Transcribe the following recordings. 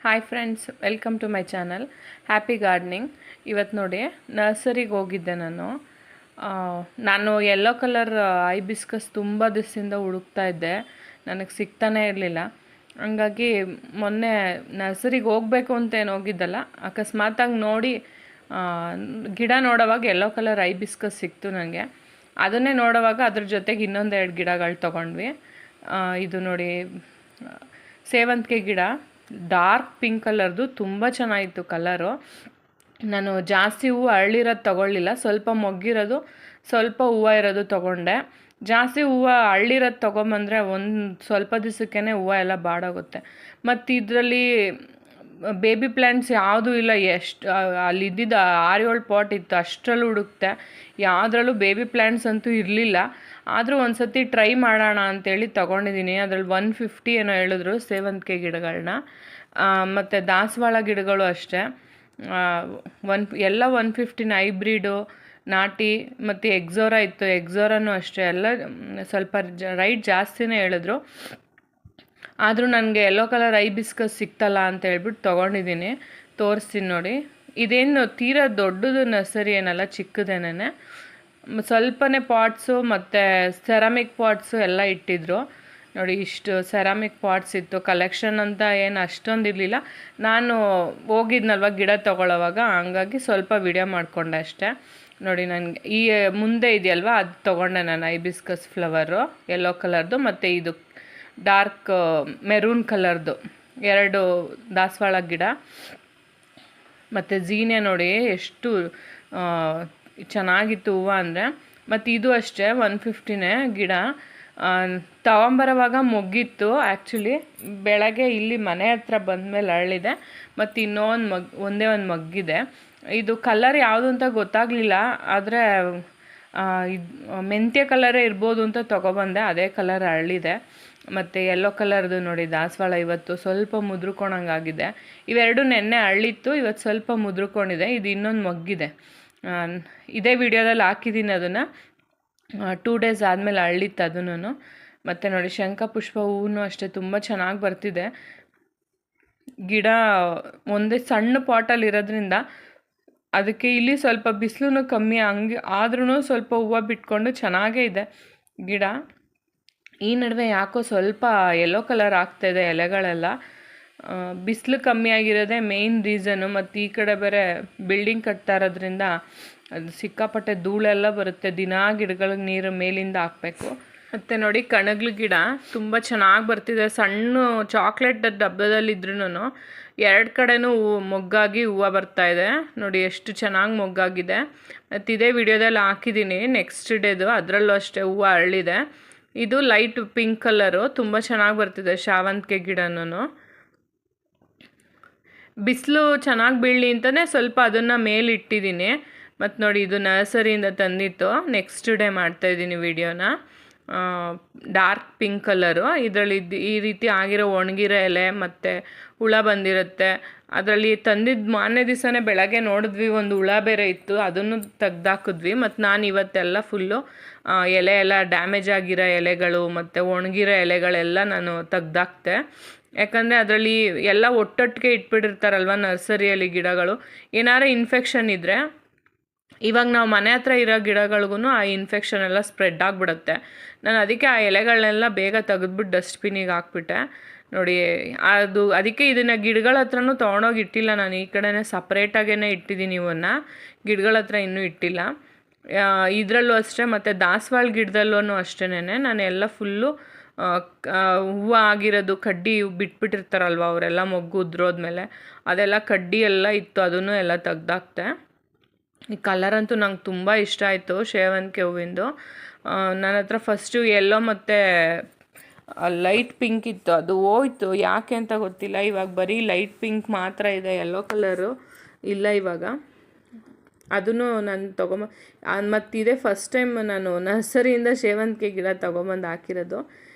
Hi friends, welcome to my channel happy gardening. ಇವತ್ತು ನೋಡಿ ನರ್ಸರಿಗೆ ಹೋಗಿದ್ದೆ ನಾನು ಯೆಲ್ಲೋ ಕಲರ್ ಐಬಿಸ್ಕಸ್ ತುಂಬ ದಿವಸದಿಂದ ಹುಡುಕ್ತಾ ಇದ್ದೆ, ನನಗೆ ಸಿಗ್ತಾನೇ ಇರಲಿಲ್ಲ. ಹಂಗಾಗಿ ಮೊನ್ನೆ ನರ್ಸರಿಗೆ ಹೋಗಬೇಕು ಅಂತೇನು ಹೋಗಿದ್ದಲ್ಲ, ಅಕಸ್ಮಾತಾಗಿ ನೋಡಿ ಗಿಡ ನೋಡೋವಾಗ ಯೆಲ್ಲೋ ಕಲರ್ ಐಬಿಸ್ಕಸ್ ಸಿಕ್ತು ನನಗೆ. ಅದನ್ನೇ ನೋಡೋವಾಗ ಅದ್ರ ಜೊತೆಗೆ ಇನ್ನೊಂದೆರಡು ಗಿಡಗಳು ತೊಗೊಂಡ್ವಿ. ಇದು ನೋಡಿ ಸೇವಂತಿಗೆ ಗಿಡ, ಡಾರ್ಕ್ ಪಿಂಕ್ ಕಲರ್ದು, ತುಂಬ ಚೆನ್ನಾಗಿತ್ತು ಕಲರು. ನಾನು ಜಾಸ್ತಿ ಹೂವು ಅರಳಿರೋದು ತೊಗೊಳ್ಳಿಲ್ಲ, ಸ್ವಲ್ಪ ಮೊಗ್ಗಿರೋದು ಸ್ವಲ್ಪ ಹೂವು ಇರೋದು ತೊಗೊಂಡೆ. ಜಾಸ್ತಿ ಹೂವು ಅರಳಿರೋದು ತೊಗೊಂಬಂದರೆ ಒಂದು ಸ್ವಲ್ಪ ದಿವಸಕ್ಕೇ ಹೂವು ಎಲ್ಲ ಬಾಡೋಗುತ್ತೆ. ಮತ್ತು ಇದರಲ್ಲಿ ಬೇಬಿ ಪ್ಲ್ಯಾಂಟ್ಸ್ ಯಾವುದೂ ಇಲ್ಲ. ಎಷ್ಟು ಅಲ್ಲಿ ಇದ್ದಿದ್ದು 6-7 ಪಾಟ್ ಇತ್ತು, ಅಷ್ಟರಲ್ಲೂ ಹುಡುಕ್ತೆ, ಯಾವುದ್ರಲ್ಲೂ ಬೇಬಿ ಪ್ಲ್ಯಾಂಟ್ಸ್ ಅಂತೂ ಇರಲಿಲ್ಲ. ಆದರೂ ಒಂದು ಸತಿ ಟ್ರೈ ಮಾಡೋಣ ಅಂಥೇಳಿ ತೊಗೊಂಡಿದ್ದೀನಿ. ಅದರಲ್ಲಿ 150 ಏನೋ ಹೇಳಿದ್ರು ಸೇವಂತಿಗೆ ಗಿಡಗಳನ್ನ. ಮತ್ತು ದಾಸವಾಳ ಗಿಡಗಳು ಅಷ್ಟೇ, ಎಲ್ಲ 150 ಹೈಬ್ರಿಡು, ನಾಟಿ ಮತ್ತು ಎಕ್ಸೋರಾ ಇತ್ತು. ಎಕ್ಸೋರಾನು ಅಷ್ಟೇ, ಎಲ್ಲ ಸ್ವಲ್ಪ ರೈಟ್ ಜಾಸ್ತಿನೇ ಹೇಳಿದ್ರು. ಆದರೂ ನನಗೆ ಯೆಲ್ಲೋ ಕಲರ್ ಐಬಿಸ್ಕಸ್ ಸಿಕ್ತಲ್ಲ ಅಂತ ಹೇಳ್ಬಿಟ್ಟು ತೊಗೊಂಡಿದ್ದೀನಿ. ತೋರಿಸ್ತೀನಿ ನೋಡಿ. ಇದೇನು ತೀರಾ ದೊಡ್ಡದು ನರ್ಸರಿ ಏನಲ್ಲ, ಚಿಕ್ಕದೇನೇ. ಸ್ವಲ್ಪನೇ ಪಾಟ್ಸು ಮತ್ತು ಸೆರಾಮಿಕ್ ಪಾಟ್ಸು ಎಲ್ಲ ಇಟ್ಟಿದ್ರು ನೋಡಿ. ಇಷ್ಟು ಸೆರಾಮಿಕ್ ಪಾಟ್ಸ್ ಇತ್ತು. ಕಲೆಕ್ಷನ್ ಅಂತ ಏನು ಅಷ್ಟೊಂದು ಇರಲಿಲ್ಲ. ನಾನು ಹೋಗಿದ್ನಲ್ವ ಗಿಡ ತೊಗೊಳ್ಳೋವಾಗ, ಹಂಗಾಗಿ ಸ್ವಲ್ಪ ವಿಡಿಯೋ ಮಾಡಿಕೊಂಡೆ ಅಷ್ಟೇ. ನೋಡಿ, ನನಗೆ ಈ ಮುಂದೆ ಇದೆಯಲ್ವ, ಅದು ತೊಗೊಂಡೆ ನಾನು. ಐಬಿಸ್ಕಸ್ ಫ್ಲವರು ಯೆಲ್ಲೋ ಕಲರ್ದು ಮತ್ತು ಇದು ಡಾರ್ಕ್ ಮೆರೂನ್ ಕಲರ್ದು 2 ದಾಸವಾಳ ಗಿಡ. ಮತ್ತು ಝೀನೆ ನೋಡಿ ಎಷ್ಟು ಚೆನ್ನಾಗಿತ್ತು ಹೂವು ಅಂದರೆ. ಮತ್ತು ಇದು ಅಷ್ಟೇ 150ನೇ ಗಿಡ. ತಗೊಂಬರೋವಾಗ ಮೊಗ್ಗಿತ್ತು. ಆ್ಯಕ್ಚುಲಿ ಬೆಳಗ್ಗೆ ಇಲ್ಲಿ ಮನೆ ಹತ್ರ ಬಂದಮೇಲೆ ಅರಳಿದೆ. ಮತ್ತು ಇನ್ನೊಂದು ಒಂದೇ ಒಂದು ಮಗ್ಗಿದೆ. ಇದು ಕಲರ್ ಯಾವುದು ಅಂತ ಗೊತ್ತಾಗಲಿಲ್ಲ, ಆದರೆ ಇದು ಮೆಂತ್ಯ ಕಲರೇ ಇರ್ಬೋದು ಅಂತ ತೊಗೊಬಂದೆ. ಅದೇ ಕಲರ್ ಅರಳಿದೆ. ಮತ್ತು ಯೆಲ್ಲೋ ಕಲರ್ದು ನೋಡಿ ದಾಸವಾಳ ಇವತ್ತು ಸ್ವಲ್ಪ ಮುದ್ರಕೊಂಡಂಗಾಗಿದೆ. ಇವೆರಡು ನೆನ್ನೆ ಅರಳಿತ್ತು, ಇವತ್ತು ಸ್ವಲ್ಪ ಮುದ್ರಕೊಂಡಿದೆ. ಇದು ಇನ್ನೊಂದು ಮಗ್ಗಿದೆ. ಇದೇ ವಿಡಿಯೋದಲ್ಲಿ ಹಾಕಿದ್ದೀನಿ ಅದನ್ನು. 2 ಡೇಸ್ ಆದಮೇಲೆ ಅರಳಿತ್ತು ಅದನ್ನು. ಮತ್ತು ನೋಡಿ ಶಂಖಪುಷ್ಪ ಹೂವು ಅಷ್ಟೇ ತುಂಬ ಚೆನ್ನಾಗಿ ಬರ್ತಿದೆ. ಗಿಡ ಒಂದೇ ಸಣ್ಣ ಪಾಟಲ್ಲಿ ಇರೋದ್ರಿಂದ ಅದಕ್ಕೆ ಇಲ್ಲಿ ಸ್ವಲ್ಪ ಬಿಸಿಲು ಕಮ್ಮಿ, ಹಂಗೆ ಆದ್ರೂ ಸ್ವಲ್ಪ ಹೂವು ಬಿಟ್ಕೊಂಡು ಚೆನ್ನಾಗೇ ಇದೆ ಗಿಡ. ಈ ನಡುವೆ ಯಾಕೋ ಸ್ವಲ್ಪ ಯೆಲ್ಲೋ ಕಲರ್ ಆಗ್ತಾಯಿದೆ ಎಲೆಗಳೆಲ್ಲ. ಬಿಸಿಲು ಕಮ್ಮಿ ಆಗಿರೋದೇ ಮೇಯ್ನ್ ರೀಸನು. ಮತ್ತು ಈ ಕಡೆ ಬೇರೆ ಬಿಲ್ಡಿಂಗ್ ಕಟ್ತಾ ಇರೋದ್ರಿಂದ ಅದು ಸಿಕ್ಕಾಪಟ್ಟೆ ಧೂಳೆಲ್ಲ ಬರುತ್ತೆ. ದಿನಾ ಗಿಡಗಳಿಗೆ ನೀರು ಮೇಲಿಂದ ಹಾಕಬೇಕು. ಮತ್ತು ನೋಡಿ ಕಣಗ್ಲು ಗಿಡ ತುಂಬ ಚೆನ್ನಾಗಿ ಬರ್ತಿದೆ. ಸಣ್ಣ ಚಾಕ್ಲೇಟ್ ಡಬ್ಬದಲ್ಲಿದ್ರೂ 2 ಕಡೆನೂ ಮೊಗ್ಗಾಗಿ ಹೂವು ಬರ್ತಾಯಿದೆ ನೋಡಿ, ಎಷ್ಟು ಚೆನ್ನಾಗಿ ಮೊಗ್ಗಾಗಿದೆ. ಮತ್ತು ಇದೇ ವಿಡಿಯೋದಲ್ಲಿ ಹಾಕಿದ್ದೀನಿ ನೆಕ್ಸ್ಟ್ ಡೇದು, ಅದರಲ್ಲೂ ಅಷ್ಟೇ ಹೂವು ಅರಳಿದೆ. ಇದು ಲೈಟ್ ಪಿಂಕ್ ಕಲರು, ತುಂಬ ಚೆನ್ನಾಗಿ ಬರ್ತಿದೆ ಶಾವಂತಿಗೆ ಗಿಡನೂ. ಬಿಸಿಲು ಚೆನ್ನಾಗಿ ಬೀಳಲಿ ಅಂತಲೇ ಸ್ವಲ್ಪ ಅದನ್ನು ಮೇಲಿಟ್ಟಿದ್ದೀನಿ. ಮತ್ತು ನೋಡಿ ಇದು ನರ್ಸರಿಯಿಂದ ತಂದಿತ್ತು. ನೆಕ್ಸ್ಟ್ ಡೇ ಮಾಡ್ತಾಯಿದ್ದೀನಿ ವಿಡಿಯೋನ. Dark pink colour. ಇದರಲ್ಲಿ ಈ ರೀತಿ ಆಗಿರೋ ಒಣಗಿರೋ ಎಲೆ ಮತ್ತು ಹುಳ ಬಂದಿರುತ್ತೆ. ಅದರಲ್ಲಿ ತಂದಿದ್ದು ಮಾರನೇ ದಿವಸನೇ ಬೆಳಗ್ಗೆ ನೋಡಿದ್ವಿ, ಒಂದು ಹುಳ ಬೇರೆ ಇತ್ತು, ಅದನ್ನು ತೆಗ್ದಾಕಿದ್ವಿ. ಮತ್ತು ನಾನು ಇವತ್ತೆಲ್ಲ ಫುಲ್ಲು ಎಲೆ ಎಲ್ಲ ಡ್ಯಾಮೇಜ್ ಆಗಿರೋ ಎಲೆಗಳು ಮತ್ತು ಒಣಗಿರೋ ಎಲೆಗಳೆಲ್ಲ ನಾನು ತೆಗ್ದಾಕ್ತೆ. ಯಾಕಂದರೆ ಅದರಲ್ಲಿ ಎಲ್ಲ ಒಟ್ಟೊಟ್ಟಿಗೆ ಇಟ್ಬಿಟ್ಟಿರ್ತಾರಲ್ವ ನರ್ಸರಿಯಲ್ಲಿ ಗಿಡಗಳು. ಏನಾರು ಇನ್ಫೆಕ್ಷನ್ ಇದ್ದರೆ ಇವಾಗ ನಾವು ಮನೆ ಹತ್ರ ಇರೋ ಗಿಡಗಳಿಗೂ ಆ ಇನ್ಫೆಕ್ಷನ್ ಎಲ್ಲ ಸ್ಪ್ರೆಡ್ ಆಗಿಬಿಡುತ್ತೆ. ನಾನು ಅದಕ್ಕೆ ಆ ಎಲೆಗಳನ್ನೆಲ್ಲ ಬೇಗ ತೆಗೆದ್ಬಿಟ್ಟು ಡಸ್ಟ್ಬಿನ್ನಿಗೆ ಹಾಕ್ಬಿಟ್ಟೆ ನೋಡಿ. ಅದಕ್ಕೆ ಇದನ್ನು ಗಿಡಗಳ ಹತ್ರನೂ ತೊಗೊಂಡೋಗಿ ಇಟ್ಟಿಲ್ಲ ನಾನು. ಈ ಕಡೆನೇ ಸಪ್ರೇಟಾಗೇ ಇಟ್ಟಿದ್ದೀನಿ ಇವನ್ನ, ಗಿಡಗಳ ಹತ್ರ ಇನ್ನೂ ಇಟ್ಟಿಲ್ಲ. ಇದರಲ್ಲೂ ಅಷ್ಟೇ. ಮತ್ತು ದಾಸವಾಳ ಗಿಡದಲ್ಲೂ ಅಷ್ಟೇನೆ ನಾನು ಎಲ್ಲ ಫುಲ್ಲು ಹೂವು ಆಗಿರೋದು ಕಡ್ಡಿ ಬಿಟ್ಬಿಟ್ಟಿರ್ತಾರಲ್ವ ಅವರೆಲ್ಲ, ಮೊಗ್ಗು ಉದ್ರೋದ್ಮೇಲೆ ಅದೆಲ್ಲ ಕಡ್ಡಿ ಎಲ್ಲ ಇತ್ತು, ಅದನ್ನು ಎಲ್ಲ ತೆಗ್ದಾಕ್ತೆ. ಈ ಕಲರ್ ಅಂತೂ ನಂಗೆ ತುಂಬ ಇಷ್ಟ ಆಯಿತು ಸೇವಂತಿಗೆ ಹೂವಿಂದು. ನನ್ನ ಹತ್ರ ಫಸ್ಟು ಯೆಲ್ಲೋ ಮತ್ತು ಲೈಟ್ ಪಿಂಕ್ ಇತ್ತು, ಅದು ಹೋಯ್ತು ಯಾಕೆ ಅಂತ ಗೊತ್ತಿಲ್ಲ. ಇವಾಗ ಬರೀ ಲೈಟ್ ಪಿಂಕ್ ಮಾತ್ರ ಇದೆ, ಯೆಲ್ಲೋ ಕಲರು ಇಲ್ಲ ಇವಾಗ. ಅದನ್ನು ನಾನು ಮತ್ತು ಇದೇ ಫಸ್ಟ್ ಟೈಮ್ ನಾನು ನರ್ಸರಿಯಿಂದ ಸೇವಂತಿಗೆ ಗಿಡ ತೊಗೊಂಬಂದು ಹಾಕಿರೋದು.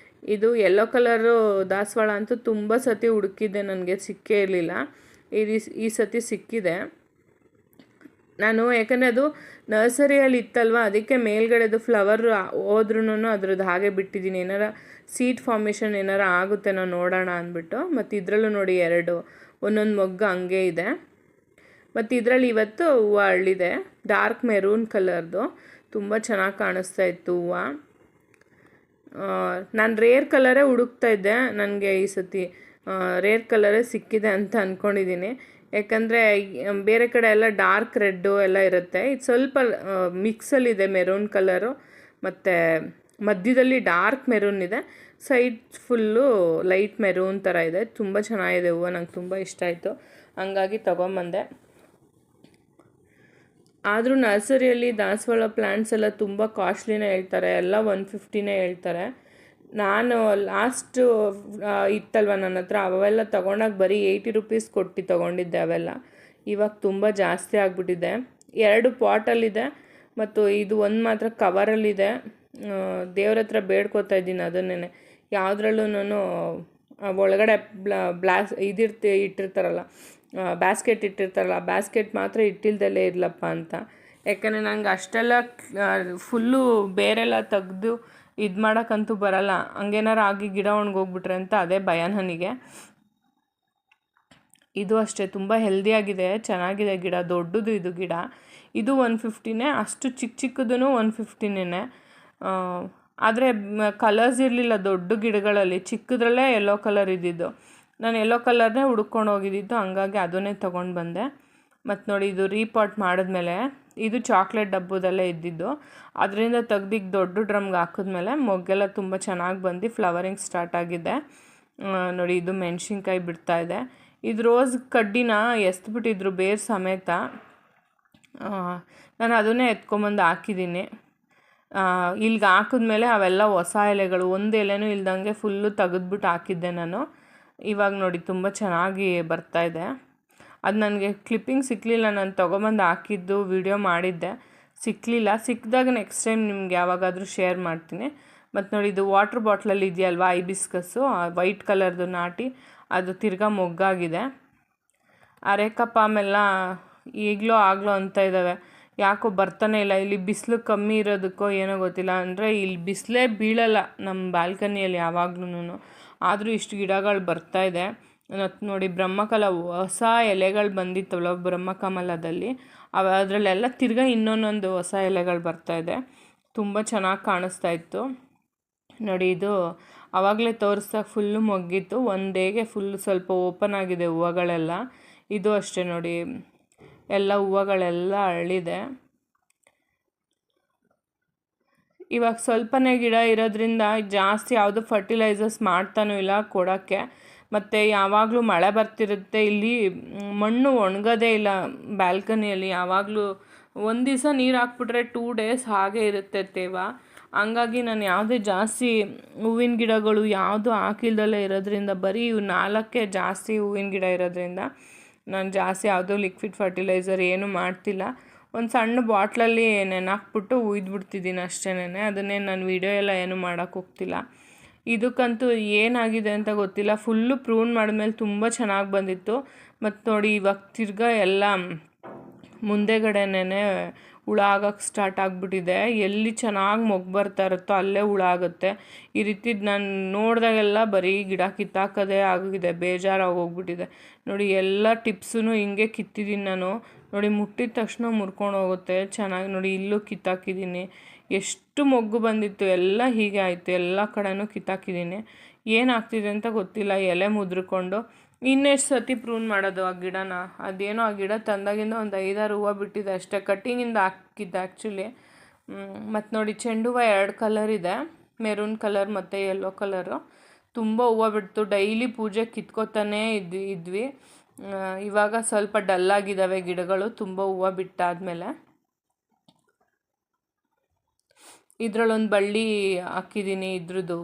ಇದು ಯೆಲ್ಲೋ ಕಲರು ದಾಸವಾಳ ಅಂತೂ ತುಂಬ ಸತಿ ಹುಡುಕಿದ್ದೆ, ನನಗೆ ಸಿಕ್ಕೇ ಇರಲಿಲ್ಲ. ಈ ಸತಿ ಸಿಕ್ಕಿದೆ. ನಾನು ಯಾಕಂದರೆ ಅದು ನರ್ಸರಿಯಲ್ಲಿ ಇತ್ತಲ್ವ, ಅದಕ್ಕೆ ಮೇಲ್ಗಡೆದು ಫ್ಲವರ್ ಹೋದ್ರೂ ಅದ್ರದ್ದು ಹಾಗೆ ಬಿಟ್ಟಿದ್ದೀನಿ. ಏನಾರ ಸೀಡ್ ಫಾರ್ಮೇಷನ್ ಏನಾರು ಆಗುತ್ತೇನೋ ನೋಡೋಣ ಅಂದ್ಬಿಟ್ಟು. ಮತ್ತು ಇದರಲ್ಲೂ ನೋಡಿ ಒಂದೊಂದು ಮೊಗ್ಗು ಹಂಗೆ ಇದೆ. ಮತ್ತು ಇದರಲ್ಲಿ ಇವತ್ತು ಹೂವು ಅರಳಿದೆ, ಡಾರ್ಕ್ ಮೆರೂನ್ ಕಲರ್ದು, ತುಂಬ ಚೆನ್ನಾಗಿ ಕಾಣಿಸ್ತಾ ಇತ್ತು ಹೂವು. ನಾನು ರೇರ್ ಕಲರೇ ಹುಡುಕ್ತಾ ಇದ್ದೆ, ನನಗೆ ಈ ಸತಿ ರೇರ್ ಕಲರೇ ಸಿಕ್ಕಿದೆ ಅಂತ ಅಂದ್ಕೊಂಡಿದ್ದೀನಿ. ಯಾಕಂದರೆ ಬೇರೆ ಕಡೆ ಎಲ್ಲ ಡಾರ್ಕ್ ರೆಡ್ಡು ಎಲ್ಲ ಇರುತ್ತೆ, ಇದು ಸ್ವಲ್ಪ ಮಿಕ್ಸಲ್ಲಿದೆ ಮೆರೂನ್ ಕಲರು, ಮತ್ತು ಮಧ್ಯದಲ್ಲಿ ಡಾರ್ಕ್ ಮೆರೂನ್ ಇದೆ, ಸೈಡ್ ಫುಲ್ಲು ಲೈಟ್ ಮೆರೂನ್ ಥರ ಇದೆ. ತುಂಬ ಚೆನ್ನಾಗಿದೆ ಹೂವು, ನಂಗೆ ತುಂಬ ಇಷ್ಟ ಆಯಿತು, ಹಂಗಾಗಿ ತೊಗೊಂಬಂದೆ. ಆದರೂ ನರ್ಸರಿಯಲ್ಲಿ ದಾಸವಾಳ ಪ್ಲ್ಯಾಂಟ್ಸ್ ಎಲ್ಲ ತುಂಬ ಕಾಸ್ಟ್ಲಿನೇ ಹೇಳ್ತಾರೆ, ಎಲ್ಲ 150ನೇ ಹೇಳ್ತಾರೆ. ನಾನು ಲಾಸ್ಟು ಇತ್ತಲ್ವ ನನ್ನ ಹತ್ರ, ಅವೆಲ್ಲ ತೊಗೊಂಡಾಗ ಬರೀ 80 ರೂಪೀಸ್ ಕೊಟ್ಟು ತೊಗೊಂಡಿದ್ದೆ ಅವೆಲ್ಲ. ಇವಾಗ ತುಂಬ ಜಾಸ್ತಿ ಆಗಿಬಿಟ್ಟಿದೆ. 2 ಪಾಟಲ್ಲಿದೆ ಮತ್ತು ಇದು ಒಂದು ಮಾತ್ರ ಕವರಲ್ಲಿದೆ. ದೇವ್ರ ಹತ್ರ ಬೇಡ್ಕೋತಾ ಇದ್ದೀನಿ ಅದನ್ನೇ, ಯಾವುದ್ರಲ್ಲೂ ಒಳಗಡೆ ಇಟ್ಟಿರ್ತಾರಲ್ಲ, ಬ್ಯಾಸ್ಕೆಟ್ ಇಟ್ಟಿರ್ತಾರಲ್ಲ, ಬ್ಯಾಸ್ಕೆಟ್ ಮಾತ್ರ ಇಟ್ಟಿಲ್ದಲ್ಲೇ ಇರಲಪ್ಪ ಅಂತ. ಯಾಕಂದರೆ ನಂಗೆ ಅಷ್ಟೆಲ್ಲ ಫುಲ್ಲು ಬೇರೆಲ್ಲ ತೆಗ್ದು ಇದು ಮಾಡೋಕ್ಕಂತೂ ಬರಲ್ಲ, ಹಂಗೇನಾರು ಆಗಿ ಗಿಡ ಒಣಗೋಗ್ಬಿಟ್ರೆ ಅಂತ ಅದೇ ಭಯ ನನಗೆ. ಇದು ಅಷ್ಟೇ ತುಂಬ ಹೆಲ್ದಿಯಾಗಿದೆ, ಚೆನ್ನಾಗಿದೆ ಗಿಡ, ದೊಡ್ಡದು ಇದು ಗಿಡ. ಇದು 150ನೇ, ಅಷ್ಟು ಚಿಕ್ಕದೂ 150ನೇ. ಆದರೆ ಕಲರ್ಸ್ ಇರಲಿಲ್ಲ ದೊಡ್ಡ ಗಿಡಗಳಲ್ಲಿ, ಚಿಕ್ಕದ್ರಲ್ಲೇ ಯೆಲ್ಲೋ ಕಲರ್ ಇದ್ದಿದ್ದು. ನಾನು ಯೆಲ್ಲೋ ಕಲರ್ನೇ ಹುಡ್ಕೊಂಡು ಹೋಗಿದ್ದಿದ್ದು, ಹಂಗಾಗಿ ಅದನ್ನೇ ತೊಗೊಂಡು ಬಂದೆ. ಮತ್ತು ನೋಡಿ ಇದು ರೀಪಾಟ್ ಮಾಡಿದ್ಮೇಲೆ, ಇದು ಚಾಕ್ಲೇಟ್ ಡಬ್ಬದಲ್ಲೇ ಇದ್ದಿದ್ದು, ಅದರಿಂದ ತೆಗ್ದಿಕ್ಕೆ ದೊಡ್ಡ ಡ್ರಮ್ಗೆ ಹಾಕಿದ್ಮೇಲೆ ಮೊಗ್ಗೆಲ್ಲ ತುಂಬ ಚೆನ್ನಾಗಿ ಬಂದು ಫ್ಲವರಿಂಗ್ ಸ್ಟಾರ್ಟ್ ಆಗಿದೆ. ನೋಡಿ ಇದು ಮೆಣಸಿನ್ಕಾಯಿ ಬಿಡ್ತಾಯಿದೆ. ಇದು ರೋಸ್ ಕಡ್ಡಿನ ಎಸ್ಬಿಟ್ಟಿದ್ರು ಬೇರು ಸಮೇತ, ನಾನು ಅದನ್ನೇ ಎತ್ಕೊಂಬಂದು ಹಾಕಿದ್ದೀನಿ. ಇಲ್ಲಿಗೆ ಹಾಕಿದ್ಮೇಲೆ ಅವೆಲ್ಲ ಹೊಸ ಎಲೆಗಳು, ಒಂದು ಎಲೆನೂ ಇಲ್ದಂಗೆ ಫುಲ್ಲು ತೆಗೆದ್ಬಿಟ್ಟು ಹಾಕಿದ್ದೆ ನಾನು. ಇವಾಗ ನೋಡಿ ತುಂಬ ಚೆನ್ನಾಗಿ ಬರ್ತಾಯಿದೆ. ಅದು ನನಗೆ ಕ್ಲಿಪ್ಪಿಂಗ್ ಸಿಕ್ಕಲಿಲ್ಲ, ನಾನು ತೊಗೊಂಬಂದು ಹಾಕಿದ್ದು ವಿಡಿಯೋ ಮಾಡಿದ್ದೆ, ಸಿಕ್ಕಲಿಲ್ಲ. ಸಿಕ್ಕಿದಾಗ ನೆಕ್ಸ್ಟ್ ಟೈಮ್ ನಿಮ್ಗೆ ಯಾವಾಗಾದರೂ ಶೇರ್ ಮಾಡ್ತೀನಿ. ಮತ್ತು ನೋಡಿ ಇದು ವಾಟ್ರ್ ಬಾಟ್ಲಲ್ಲಿ ಇದೆಯಲ್ವ ಐಬಿಸ್ಕಸ್ಸು, ವೈಟ್ ಕಲರ್ದು ನಾಟಿ, ಅದು ತಿರ್ಗಾ ಮೊಗ್ಗಾಗಿದೆ. ಅರೆಕಪ್ಪ ಆಮೆಲ್ಲ ಈಗಲೋ ಆಗಲೋ ಅಂತ ಇದ್ದಾವೆ, ಯಾಕೋ ಬರ್ತಾನೆ ಇಲ್ಲ. ಇಲ್ಲಿ ಬಿಸಿಲು ಕಮ್ಮಿ ಇರೋದಕ್ಕೋ ಏನೋ ಗೊತ್ತಿಲ್ಲ, ಅಂದರೆ ಇಲ್ಲಿ ಬಿಸಿಲೇ ಬೀಳಲ್ಲ ನಮ್ಮ ಬಾಲ್ಕನಿಯಲ್ಲಿ ಯಾವಾಗ್ಲೂ, ಆದರೂ ಇಷ್ಟು ಗಿಡಗಳು ಬರ್ತಾಯಿದೆ. ಮತ್ತು ನೋಡಿ ಬ್ರಹ್ಮಕಮಲ ಹೊಸ ಎಲೆಗಳು ಬಂದಿತ್ತವಲ್ಲ ಬ್ರಹ್ಮಕಮಲದಲ್ಲಿ, ಅದರಲ್ಲೆಲ್ಲ ತಿರ್ಗಾ ಇನ್ನೊಂದೊಂದು ಹೊಸ ಎಲೆಗಳು ಬರ್ತಾಯಿದೆ, ತುಂಬ ಚೆನ್ನಾಗಿ ಕಾಣಿಸ್ತಾ ಇತ್ತು. ನೋಡಿ ಇದು ಆವಾಗಲೇ ತೋರಿಸ್ದಾಗ ಫುಲ್ಲು ಮೊಗ್ಗಿತ್ತು, ಒಂದೇಗೆ ಫುಲ್ಲು ಸ್ವಲ್ಪ ಓಪನ್ ಆಗಿದೆ ಹೂವುಗಳೆಲ್ಲ. ಇದು ಅಷ್ಟೇ ನೋಡಿ, ಎಲ್ಲ ಹೂವುಗಳೆಲ್ಲ ಅರಳಿದೆ. ಇವಾಗ ಸ್ವಲ್ಪನೇ ಗಿಡ ಇರೋದ್ರಿಂದ ಜಾಸ್ತಿ ಯಾವುದು ಫರ್ಟಿಲೈಸರ್ಸ್ ಮಾಡ್ತಾನೂ ಇಲ್ಲ ಕೊಡೋಕ್ಕೆ. ಮತ್ತು ಯಾವಾಗಲೂ ಮಳೆ ಬರ್ತಿರುತ್ತೆ, ಇಲ್ಲಿ ಮಣ್ಣು ಒಣಗೋದೇ ಇಲ್ಲ ಬ್ಯಾಲ್ಕನಿಯಲ್ಲಿ. ಯಾವಾಗಲೂ ಒಂದು ದಿವಸ ನೀರು ಹಾಕ್ಬಿಟ್ರೆ 2 ಡೇಸ್ ಹಾಗೆ ಇರುತ್ತೆ ತೇವ. ಹಂಗಾಗಿ ನಾನು ಯಾವುದೇ ಜಾಸ್ತಿ ಹೂವಿನ ಗಿಡಗಳು ಯಾವುದು ಹಾಕಿಲ್ದಲ್ಲೇ ಇರೋದ್ರಿಂದ, ಬರೀ ಇವು 4 ಜಾಸ್ತಿ ಹೂವಿನ ಗಿಡ ಇರೋದ್ರಿಂದ ನಾನು ಜಾಸ್ತಿ ಯಾವುದೋ ಲಿಕ್ವಿಡ್ ಫರ್ಟಿಲೈಸರ್ ಏನೂ ಮಾಡ್ತಿಲ್ಲ. ಒಂದು ಸಣ್ಣ ಬಾಟ್ಲಲ್ಲಿ ನೆನಾಕ್ಬಿಟ್ಟು ಉಯ್ದುಬಿಡ್ತಿದ್ದೀನಿ ಅಷ್ಟೇನೆ, ಅದನ್ನೇ ನಾನು ವೀಡಿಯೋ ಎಲ್ಲ ಏನೂ ಮಾಡೋಕ್ಕೆ ಹೋಗ್ತಿಲ್ಲ. ಇದಕ್ಕಂತೂ ಏನಾಗಿದೆ ಅಂತ ಗೊತ್ತಿಲ್ಲ, ಫುಲ್ಲು ಪ್ರೂನ್ ಮಾಡಿದ್ಮೇಲೆ ತುಂಬ ಚೆನ್ನಾಗಿ ಬಂದಿತ್ತು. ಮತ್ತು ನೋಡಿ ಇವಾಗ ತಿರ್ಗಾ ಎಲ್ಲ ಮುಂದೆಗಡೆನೇ ಹುಳ ಆಗೋಕ್ಕೆ ಸ್ಟಾರ್ಟ್ ಆಗಿಬಿಟ್ಟಿದೆ. ಎಲ್ಲಿ ಚೆನ್ನಾಗಿ ಮೊಗ್ಗು ಬರ್ತಾ ಇರುತ್ತೋ ಅಲ್ಲೇ ಹುಳ ಆಗುತ್ತೆ. ಈ ರೀತಿ ನಾನು ನೋಡಿದಾಗೆಲ್ಲ ಬರೀ ಗಿಡ ಕಿತ್ತಾಕೋದೇ ಆಗಿದೆ, ಬೇಜಾರಾಗಿ ಹೋಗ್ಬಿಟ್ಟಿದೆ. ನೋಡಿ ಎಲ್ಲ ಟಿಪ್ಸೂ ಹಿಂಗೆ ಕಿತ್ತಿದ್ದೀನಿ ನಾನು. ನೋಡಿ ಮುಟ್ಟಿದ ತಕ್ಷಣ ಮುರ್ಕೊಂಡು ಹೋಗುತ್ತೆ. ಚೆನ್ನಾಗಿ ನೋಡಿ ಇಲ್ಲೂ ಕಿತ್ತಾಕಿದ್ದೀನಿ, ಎಷ್ಟು ಮೊಗ್ಗು ಬಂದಿತ್ತು ಎಲ್ಲ ಹೀಗೆ ಆಯಿತು, ಎಲ್ಲ ಕಡೆನೂ ಕಿತ್ತಾಕಿದ್ದೀನಿ. ಏನಾಗ್ತಿದೆ ಅಂತ ಗೊತ್ತಿಲ್ಲ, ಎಲೆ ಮುದ್ರಿಕೊಂಡು. ಇನ್ನೆಷ್ಟು ಸತಿ ಪ್ರೂನ್ ಮಾಡೋದು ಆ ಗಿಡನ? ಅದೇನೋ ಆ ಗಿಡ ತಂದಾಗಿಂದ ಒಂದು 5-6 ಹೂವು ಬಿಟ್ಟಿದೆ ಅಷ್ಟೇ, ಕಟ್ಟಿಂಗಿಂದ ಹಾಕಿದ್ದೆ ಆ್ಯಕ್ಚುಲಿ. ಮತ್ತು ನೋಡಿ ಚೆಂಡು ಹೂವು 2 ಕಲರ್ ಇದೆ, ಮೆರೂನ್ ಕಲರ್ ಮತ್ತು ಯೆಲ್ಲೋ ಕಲರು. ತುಂಬ ಹೂವು ಬಿಡ್ತು, ಡೈಲಿ ಪೂಜೆ ಕಿತ್ಕೋತಾನೇ ಇದ್ವಿ. ಇವಾಗ ಸ್ವಲ್ಪ ಡಲ್ಲಾಗಿದ್ದಾವೆ ಗಿಡಗಳು, ತುಂಬ ಹೂವು ಬಿಟ್ಟಾದಮೇಲೆ. ಇದರಲ್ಲೊಂದು ಬಳ್ಳಿ ಹಾಕಿದ್ದೀನಿ, ಇದ್ರದ್ದು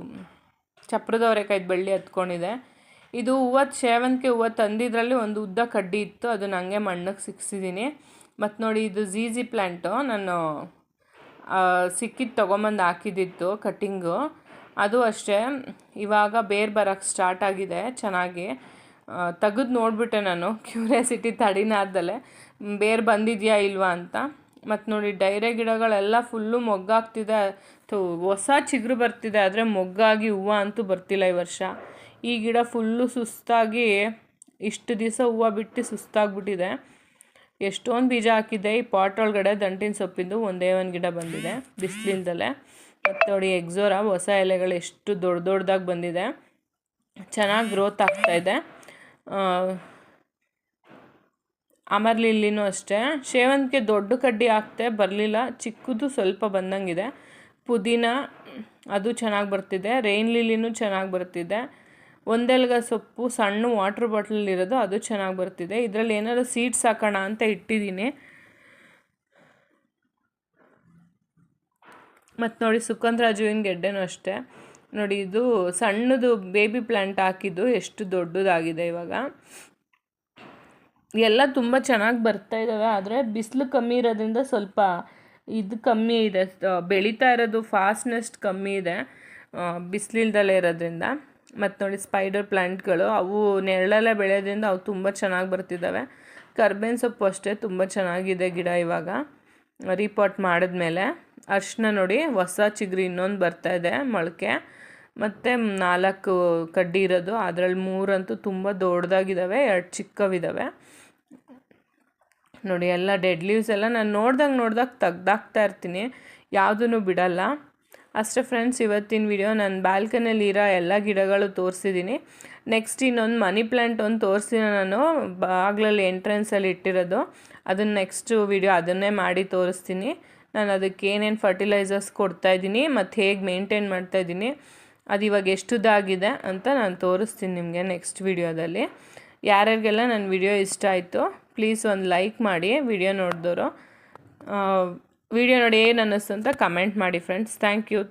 ಚಪ್ರದವರೆಕಾಯ್ದು ಬಳ್ಳಿ ಹತ್ಕೊಂಡಿದೆ. ಇದು ಸೇವಂತಿಗೆ ಹೂವು ತಂದಿದ್ರಲ್ಲಿ ಒಂದು ಉದ್ದ ಕಡ್ಡಿ ಇತ್ತು, ಅದನ್ನು ಹಂಗೆ ಮಣ್ಣಿಗೆ ಸಿಕ್ಕಿಸಿದ್ದೀನಿ. ಮತ್ತು ನೋಡಿ ಇದು ಝೀಝಿ ಪ್ಲ್ಯಾಂಟು, ನಾನು ಸಿಕ್ಕಿದ್ದು ತೊಗೊಂಬಂದು ಹಾಕಿದ್ದಿತ್ತು ಕಟ್ಟಿಂಗು. ಅದು ಅಷ್ಟೇ ಇವಾಗ ಬೇರು ಬರೋಕ್ಕೆ ಸ್ಟಾರ್ಟ್ ಆಗಿದೆ ಚೆನ್ನಾಗಿ. ತೆಗೆದು ನೋಡಿಬಿಟ್ಟೆ ನಾನು, ಕ್ಯೂರಿಯಾಸಿಟಿ ತಡಿನಾರ್ದಲ್ಲೇ ಬೇರು ಬಂದಿದೆಯಾ ಇಲ್ವಾ ಅಂತ. ಮತ್ತು ನೋಡಿ ಡೈರೆ ಗಿಡಗಳೆಲ್ಲ ಫುಲ್ಲು ಮೊಗ್ಗಾಗ್ತಿದೆ, ಹೊಸ ಚಿಗುರು ಬರ್ತಿದೆ, ಆದರೆ ಮೊಗ್ಗಾಗಿ ಹೂವು ಅಂತೂ ಬರ್ತಿಲ್ಲ ಈ ವರ್ಷ. ಈ ಗಿಡ ಫುಲ್ಲು ಸುಸ್ತಾಗಿ ಇಷ್ಟು ದಿವಸ ಹೂವು ಬಿಟ್ಟು ಸುಸ್ತಾಗ್ಬಿಟ್ಟಿದೆ. ಎಷ್ಟೊಂದು ಬೀಜ ಹಾಕಿದ್ದೆ ಈ ಪಾಟ್ ಒಳಗಡೆ, ದಂಟಿನ ಸೊಪ್ಪಿಂದು ಒಂದೇ ಒಂದು ಗಿಡ ಬಂದಿದೆ ಬಿಸಿಲಿಂದಲೇ. ಮತ್ತು ನೋಡಿ ಎಕ್ಸೋರಾ ಹೊಸ ಎಲೆಗಳು ಎಷ್ಟು ದೊಡ್ಡ ದೊಡ್ಡದಾಗಿ ಬಂದಿದೆ, ಚೆನ್ನಾಗಿ ಗ್ರೋತ್ ಆಗ್ತಾಯಿದೆ. ಅಮರ್ ಲಿಲ್ಲಿನೂ ಅಷ್ಟೇ, ಸೇವಂತಿಗೆ ದೊಡ್ಡ ಕಡ್ಡಿ ಹಾಕ್ತೆ ಬರಲಿಲ್ಲ, ಚಿಕ್ಕದು ಸ್ವಲ್ಪ ಬಂದಂಗಿದೆ. ಪುದೀನ ಅದು ಚೆನ್ನಾಗಿ ಬರ್ತಿದೆ, ರೈನ್ ಲಿಲ್ಲಿನೂ ಚೆನ್ನಾಗಿ ಬರ್ತಿದೆ. ಒಂದೆಲ್ಗ ಸೊಪ್ಪು ಸಣ್ಣ ವಾಟ್ರ್ ಬಾಟ್ಲಲ್ಲಿರೋದು ಅದು ಚೆನ್ನಾಗಿ ಬರ್ತಿದೆ. ಇದರಲ್ಲಿ ಏನಾದ್ರು ಸೀಡ್ಸ್ ಹಾಕೋಣ ಅಂತ ಇಟ್ಟಿದ್ದೀನಿ. ಮತ್ತು ನೋಡಿ ಸುಗಂಧರಾಜುವಿನ ಗೆಡ್ಡೆನೂ ಅಷ್ಟೇ ನೋಡಿ, ಇದು ಸಣ್ಣದು ಬೇಬಿ ಪ್ಲ್ಯಾಂಟ್ ಹಾಕಿದ್ದು ಎಷ್ಟು ದೊಡ್ಡದಾಗಿದೆ ಇವಾಗ. ಎಲ್ಲ ತುಂಬ ಚೆನ್ನಾಗಿ ಬರ್ತಾ ಇದ್ದಾವೆ, ಆದರೆ ಬಿಸಿಲು ಕಮ್ಮಿ ಇರೋದ್ರಿಂದ ಸ್ವಲ್ಪ ಇದು ಕಮ್ಮಿ ಇದೆ, ಬೆಳೀತಾ ಇರೋದು ಫಾಸ್ಟ್ನೆಸ್ ಕಮ್ಮಿ ಇದೆ ಬಿಸಿಲಿಲ್ದಲೇ ಇರೋದ್ರಿಂದ. ಮತ್ತು ನೋಡಿ ಸ್ಪೈಡರ್ ಪ್ಲ್ಯಾಂಟ್ಗಳು, ಅವು ನೆರಳಲ್ಲೇ ಬೆಳೆಯೋದ್ರಿಂದ ಅವು ತುಂಬ ಚೆನ್ನಾಗಿ ಬರ್ತಿದ್ದಾವೆ. ಕರ್ಬೇವಿನ ಸೊಪ್ಪು ಅಷ್ಟೇ ತುಂಬ ಚೆನ್ನಾಗಿದೆ ಗಿಡ ಇವಾಗ ರೀಪಾಟ್ ಮಾಡಿದ್ಮೇಲೆ. ಅರ್ಶಿನ ನೋಡಿ ಹೊಸ ಚಿಗುರು ಇನ್ನೊಂದು ಬರ್ತಾಯಿದೆ ಮೊಳಕೆ, ಮತ್ತು 4 ಕಡ್ಡಿ ಇರೋದು, ಅದರಲ್ಲಿ 3 ಅಂತೂ ತುಂಬ ದೊಡ್ಡದಾಗಿದ್ದಾವೆ, 2 ಚಿಕ್ಕವಿದ್ದಾವೆ. ನೋಡಿ ಎಲ್ಲ ಡೆಡ್ ಲೀವ್ಸ್ ಎಲ್ಲ ನಾನು ನೋಡ್ದಾಗ ತೆಗ್ದಾಕ್ತಾ ಇರ್ತೀನಿ, ಯಾವುದೂ ಬಿಡಲ್ಲ. ಅಷ್ಟೇ ಫ್ರೆಂಡ್ಸ್, ಇವತ್ತಿನ ವಿಡಿಯೋ ನಾನು ಬ್ಯಾಲ್ಕನಿಯಲ್ಲಿ ಇರೋ ಎಲ್ಲ ಗಿಡಗಳು ತೋರಿಸಿದ್ದೀನಿ. ನೆಕ್ಸ್ಟ್ ಇನ್ನೊಂದು ಮನಿ ಪ್ಲ್ಯಾಂಟ್ ಒಂದು ತೋರಿಸ್ತೀನಿ ನಾನು, ಬಾಗಿಲಲ್ಲಿ ಎಂಟ್ರೆನ್ಸಲ್ಲಿ ಇಟ್ಟಿರೋದು. ಅದನ್ನು ನೆಕ್ಸ್ಟ್ ವಿಡಿಯೋ ಅದನ್ನೇ ಮಾಡಿ ತೋರಿಸ್ತೀನಿ. ನಾನು ಅದಕ್ಕೆ ಏನೇನು ಫರ್ಟಿಲೈಸರ್ಸ್ ಕೊಡ್ತಾಯಿದ್ದೀನಿ ಮತ್ತು ಹೇಗೆ ಮೇಂಟೈನ್ ಮಾಡ್ತಾಯಿದ್ದೀನಿ, ಅದು ಇವಾಗ ಎಷ್ಟುದಾಗಿದೆ ಅಂತ ನಾನು ತೋರಿಸ್ತೀನಿ ನಿಮಗೆ ನೆಕ್ಸ್ಟ್ ವಿಡಿಯೋದಲ್ಲಿ. ಯಾರ್ಯಾರಿಗೆಲ್ಲ ನನ್ನ ವಿಡಿಯೋ ಇಷ್ಟ ಆಯಿತು ಪ್ಲೀಸ್ ಒಂದು ಲೈಕ್ ಮಾಡಿ, ವಿಡಿಯೋ ನೋಡಿದವರು ವಿಡಿಯೋ ನೋಡಿ ಏನು ಅನ್ನಿಸ್ತು ಅಂತ ಕಮೆಂಟ್ ಮಾಡಿ ಫ್ರೆಂಡ್ಸ್. Thank you.